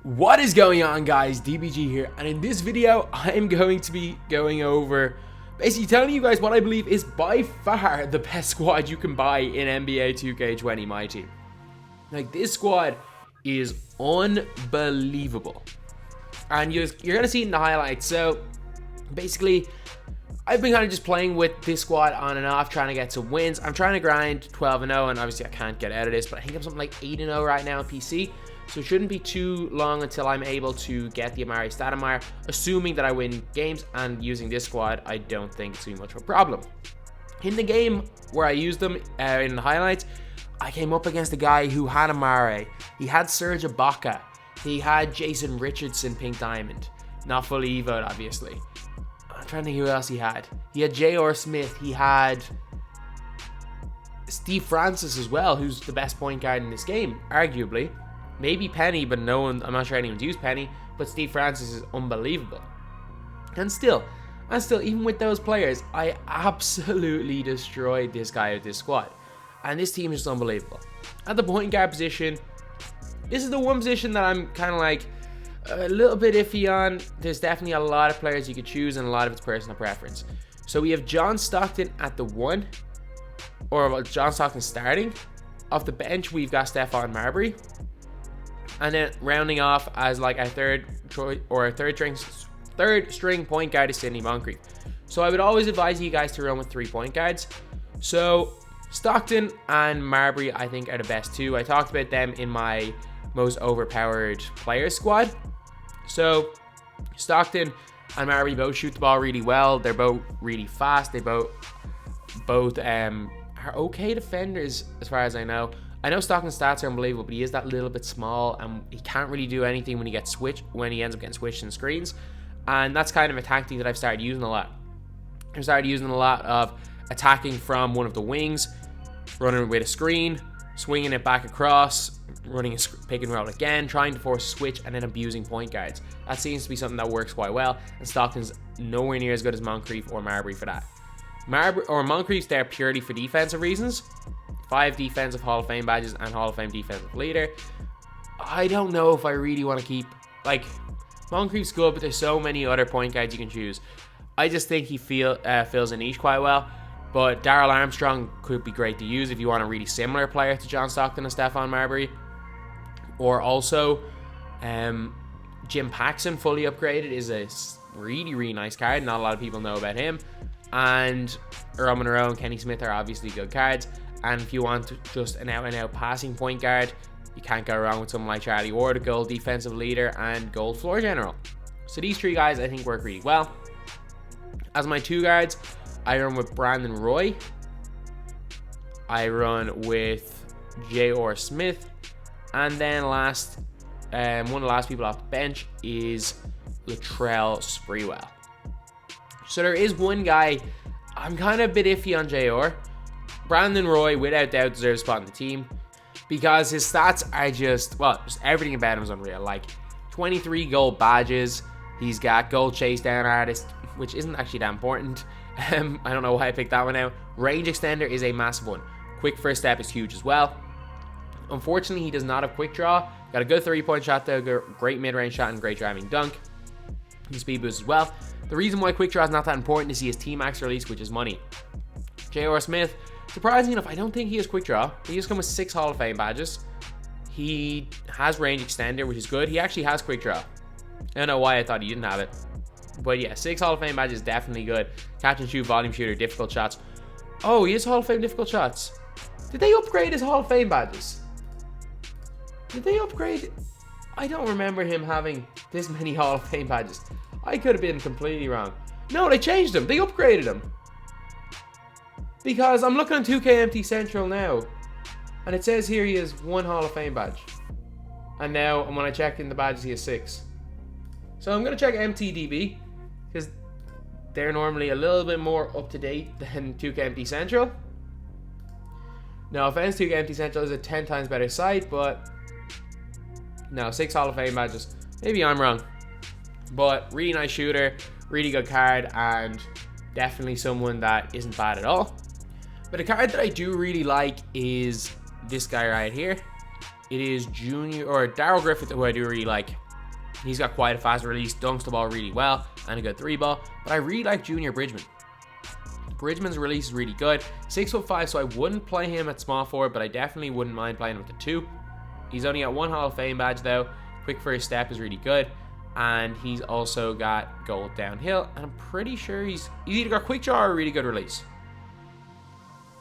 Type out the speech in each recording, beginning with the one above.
What is going on, guys? DBG here, and in this video I am going to be going over basically telling you guys what I believe is by far the best squad you can buy in NBA 2K20 MyTEAM. Like, this squad is unbelievable, and you're gonna see it in the highlights. So basically, I've been kind of just playing with this squad on and off, trying to get some wins. I'm trying to grind 12-0, and obviously I can't get out of this, but I think I'm something like 8-0 right now on PC. So it shouldn't be too long until I'm able to get the Amari Stoudemire, assuming that I win games, and using this squad, I don't think it's too much of a problem. In the game where I used them in the highlights, I came up against a guy who had Amari, he had Serge Ibaka, he had Jason Richardson Pink Diamond, not fully evoed obviously. I'm trying to think who else he had. He had J.R. Smith, he had Steve Francis as well, who's the best point guard in this game, arguably. Maybe Penny, but I'm not sure anyone's used Penny, but Steve Francis is unbelievable. And still, even with those players, I absolutely destroyed this guy with this squad. And this team is just unbelievable. At the point guard position, this is the one position that I'm kind of like a little bit iffy on. There's definitely a lot of players you could choose, and a lot of it's personal preference. So we have John Stockton at the 1, or John Stockton starting. Off the bench, we've got Stephon Marbury. And then rounding off as like a third string point guard is Sidney Moncrief. So I would always advise you guys to run with 3 point guards. So Stockton and Marbury, I think, are the best two. I talked about them in my most overpowered players squad. So Stockton and Marbury both shoot the ball really well. They're both really fast. They both are okay defenders as far as I know. I know Stockton's stats are unbelievable, but he is that little bit small, and he can't really do anything when he ends up getting switched in screens. And that's kind of a tactic that I've started using a lot. I've started using a lot of attacking from one of the wings, running with a screen, swinging it back across, running a pick and roll again, trying to force a switch, and then abusing point guards. That seems to be something that works quite well, and Stockton's nowhere near as good as Moncrief or Marbury for that. Moncrief's there purely for defensive reasons. 5 defensive Hall of Fame badges and Hall of Fame defensive leader. I don't know if I really want to keep, like, Moncrief's good, but there's so many other point guards you can choose. I just think he fills a niche quite well. But Darrell Armstrong could be great to use if you want a really similar player to John Stockton and Stephon Marbury. Or also, Jim Paxson fully upgraded is a really, really nice card. Not a lot of people know about him. And Earl Monroe and Kenny Smith are obviously good cards. And if you want just an out-and-out passing point guard, you can't go wrong with someone like Charlie Ward, a gold defensive leader and gold floor general. So these 3 guys I think work really well. As my 2 guards, I run with Brandon Roy. I run with J.R. Smith. And then one of the last people off the bench is Latrell Sprewell. So there is one guy I'm kind of a bit iffy on J.R. Brandon Roy, without doubt, deserves a spot on the team because his stats are just everything about him is unreal. Like 23 gold badges, he's got gold chase down artist, which isn't actually that important. I don't know why I picked that one out. Range extender is a massive one. Quick first step is huge as well. Unfortunately, he does not have quick draw. Got a good 3-point shot though, great mid-range shot and great driving dunk. He speed boost as well. The reason why quick draw is not that important is he has T-Max release, which is money. J.R. Smith, surprisingly enough, I don't think he has quick draw. He just comes with 6 Hall of Fame badges. He has range extender, which is good. He actually has quick draw. I don't know why I thought he didn't have it. But yeah, 6 Hall of Fame badges is definitely good. Catch and shoot, volume shooter, difficult shots. Oh, he has Hall of Fame difficult shots. Did they upgrade his Hall of Fame badges? Did they upgrade? I don't remember him having this many Hall of Fame badges. I could have been completely wrong. No, they changed them. They upgraded them. Because I'm looking on 2K20 Central now, and it says here he has 1 Hall of Fame badge. And now, when I check in the badges, he has 6. So I'm going to check MTDB, because they're normally a little bit more up to date than 2K20 Central. No offense, 2K20 Central is a 10 times better site, but no, 6 Hall of Fame badges. Maybe I'm wrong. But really nice shooter, really good card, and definitely someone that isn't bad at all. But a card that I do really like is this guy right here. It is Darrell Griffith, who I do really like. He's got quite a fast release, dunks the ball really well, and a good 3-ball. But I really like Junior Bridgman. Bridgman's release is really good. 6'5", so I wouldn't play him at small forward, but I definitely wouldn't mind playing him at the 2. He's only got 1 Hall of Fame badge though. Quick first step is really good. And he's also got gold downhill. And I'm pretty sure he's either got quick draw or a really good release.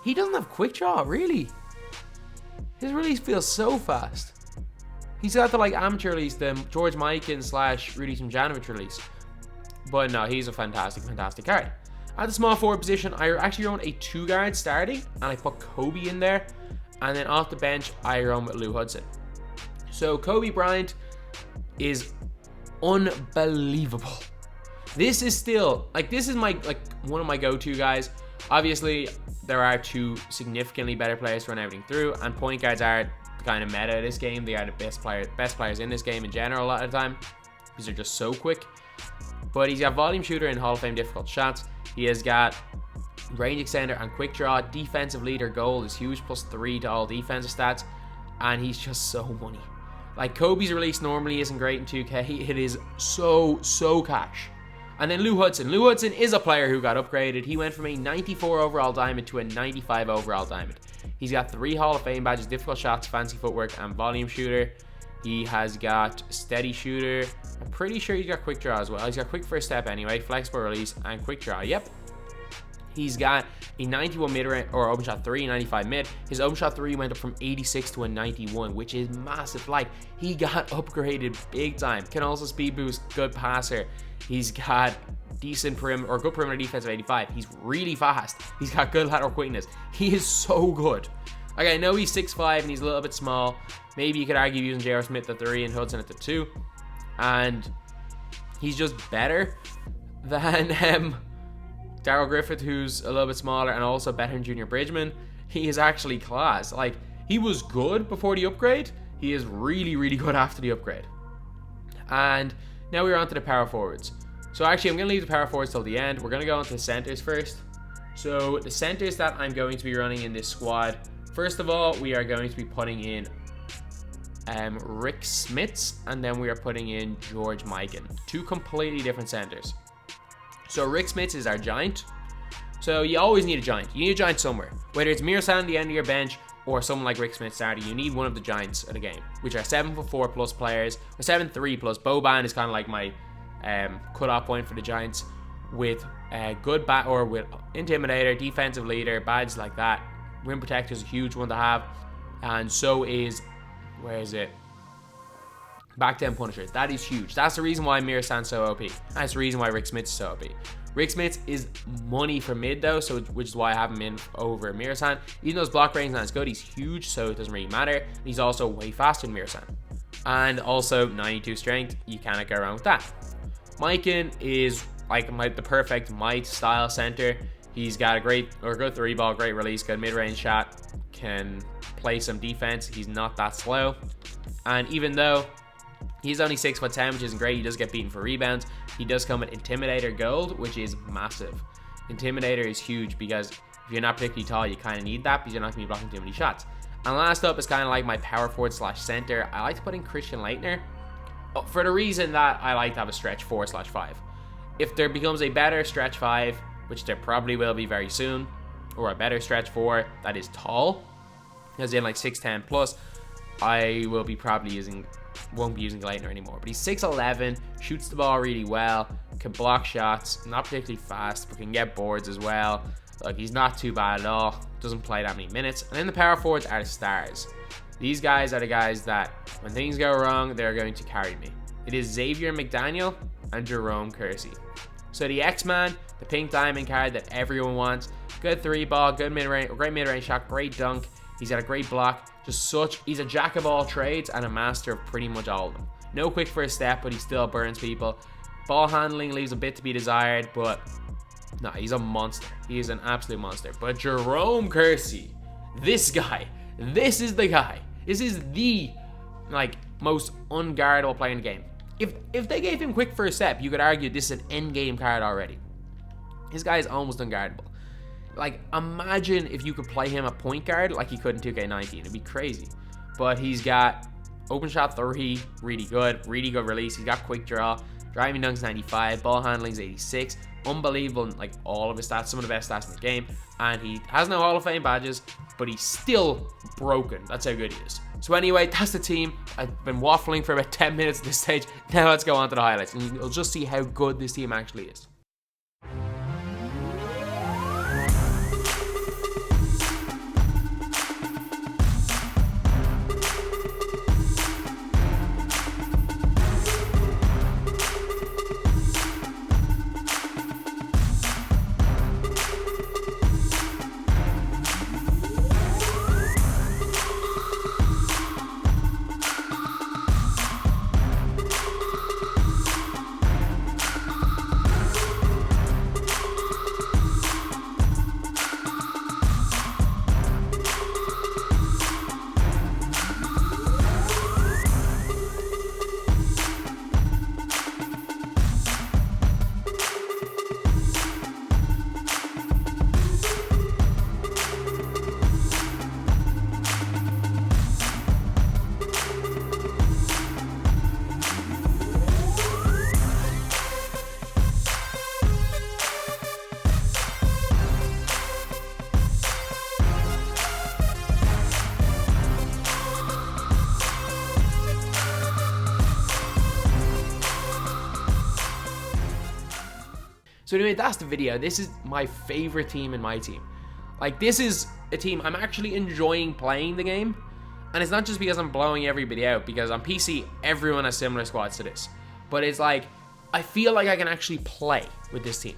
He doesn't have quick draw, really. His release feels so fast. He's got the like amateur release, the George Mikan / Rudy Tomjanovic release. But no, he's a fantastic card. At the small forward position, I actually run a 2 guard starting, and I put Kobe in there. And then off the bench, I run with Lou Hudson. So Kobe Bryant is unbelievable. This is still this is my one of my go-to guys. Obviously, there are 2 significantly better players to run everything through, and point guards are the kind of meta of this game. They are the best players in this game in general a lot of the time, because they're just so quick. But he's got volume shooter and Hall of Fame difficult shots. He has got range extender and quick draw. Defensive leader gold is huge, +3 to all defensive stats, and he's just so money. Like, Kobe's release normally isn't great in 2K. It is so cash. And then Lou Hudson. Lou Hudson is a player who got upgraded. He went from a 94 overall diamond to a 95 overall diamond. He's got 3 Hall of Fame badges, difficult shots, fancy footwork, and volume shooter. He has got steady shooter. I'm pretty sure he's got quick draw as well. He's got quick first step anyway, flexible release, and quick draw. Yep. He's got a 91 mid-range, or open shot 3, 95 mid. His open shot 3 went up from 86 to a 91, which is massive. Like, he got upgraded big time. Can also speed boost, good passer. He's got decent perimeter, or good perimeter defense of 85. He's really fast. He's got good lateral quickness. He is so good. Like, I know he's 6'5" and he's a little bit small. Maybe you could argue using J.R. Smith at the 3 and Hudson at the 2. And he's just better than Daryl Griffith, who's a little bit smaller, and also better than Junior Bridgman. He is actually class. Like, he was good before the upgrade. He is really good after the upgrade. And now we're on to the power forwards. So actually, I'm going to leave the power forwards till the end. We're going to go on to the centers first. So the centers that I'm going to be running in this squad, first of all, we are going to be putting in Rick Smits, and then we are putting in George Mikan. 2 completely different centers. So Rick Smits is our giant. So you always need a giant. You need a giant somewhere. Whether it's Mirsan at the end of your bench or someone like Rick Smits starting, you need one of the giants of the game, which are 7'4" plus players, or 7'3" plus. Boban is kind of like my cutoff point for the giants, with good bat or with intimidator, defensive leader, badges like that. Rim protector is a huge one to have, and so is, where is it? Back 10 Punisher. That is huge. That's the reason why Mirsan's so OP. That's the reason why Rick Smits is so OP. Rick Smits is money for mid though, so which is why I have him in over Mirsan. Even though his block range is not as good, he's huge, so it doesn't really matter. He's also way faster than Mirsan. And also 92 strength, you cannot go wrong with that. Mikan is like the perfect might style center. He's got a good 3-ball, great release, good mid-range shot, can play some defense. He's not that slow. And even though he's only 6'10", which isn't great, he does get beaten for rebounds. He does come with Intimidator Gold, which is massive. Intimidator is huge because if you're not particularly tall, you kind of need that because you're not going to be blocking too many shots. And last up is kind of like my power forward / center. I like to put in Christian Laettner for the reason that I like to have a stretch 4/5. If there becomes a better stretch 5, which there probably will be very soon, or a better stretch 4 that is tall, as in like 6'10" plus, I will be won't be using Laettner anymore. But he's 6'11", shoots the ball really well, can block shots, not particularly fast, but can get boards as well. Like, he's not too bad at all, doesn't play that many minutes. And then the power forwards are the stars. These guys are the guys that, when things go wrong, they're going to carry me. It is Xavier McDaniel and Jerome Kersey. So the X-Man, the pink diamond card that everyone wants. Good 3-ball, good mid-range, great mid-range shot, great dunk. He's got a great block. He's a jack of all trades and a master of pretty much all of them. No quick first step, but he still burns people. Ball handling leaves a bit to be desired, but no, he's a monster. He is an absolute monster. But Jerome Kersey, this guy, this is the guy. This is the most unguardable player in the game. If they gave him quick first step, you could argue this is an end game card already. This guy is almost unguardable. Like, imagine if you could play him at point guard like you could in 2K19. It'd be crazy. But he's got Open shot 3, really good release. He's got quick draw, driving dunks 95, ball handling's 86. Unbelievable, like all of his stats, some of the best stats in the game. And he has no Hall of Fame badges, but he's still broken. That's how good he is. So anyway, that's the team. I've been waffling for about 10 minutes at this stage. Now let's go on to the highlights, and you'll just see how good this team actually is. So anyway, that's the video. This is my favorite team in my team. Like, this is a team I'm actually enjoying playing the game. And it's not just because I'm blowing everybody out, because on PC, everyone has similar squads to this. But it's like, I feel like I can actually play with this team.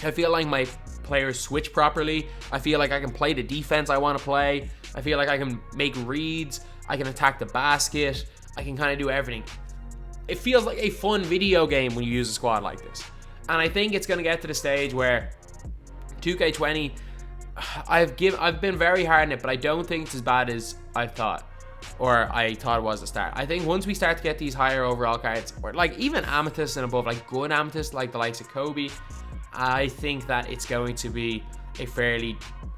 I feel like my players switch properly. I feel like I can play the defense I want to play. I feel like I can make reads. I can attack the basket. I can kind of do everything. It feels like a fun video game when you use a squad like this. And I think it's going to get to the stage where 2K20, I've been very hard on it, but I don't think it's as bad as I thought, or I thought it was at the start. I think once we start to get these higher overall cards, or like even amethyst and above, like good amethyst, like the likes of Kobe, I think that it's going to be a fairly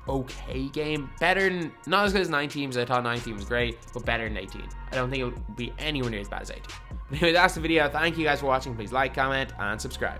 okay game. Better than, not as good as 9 teams. I thought 9 teams was great, but better than 18. I don't think it would be anywhere near as bad as 18. Anyway, that's the video. Thank you guys for watching. Please like, comment, and subscribe.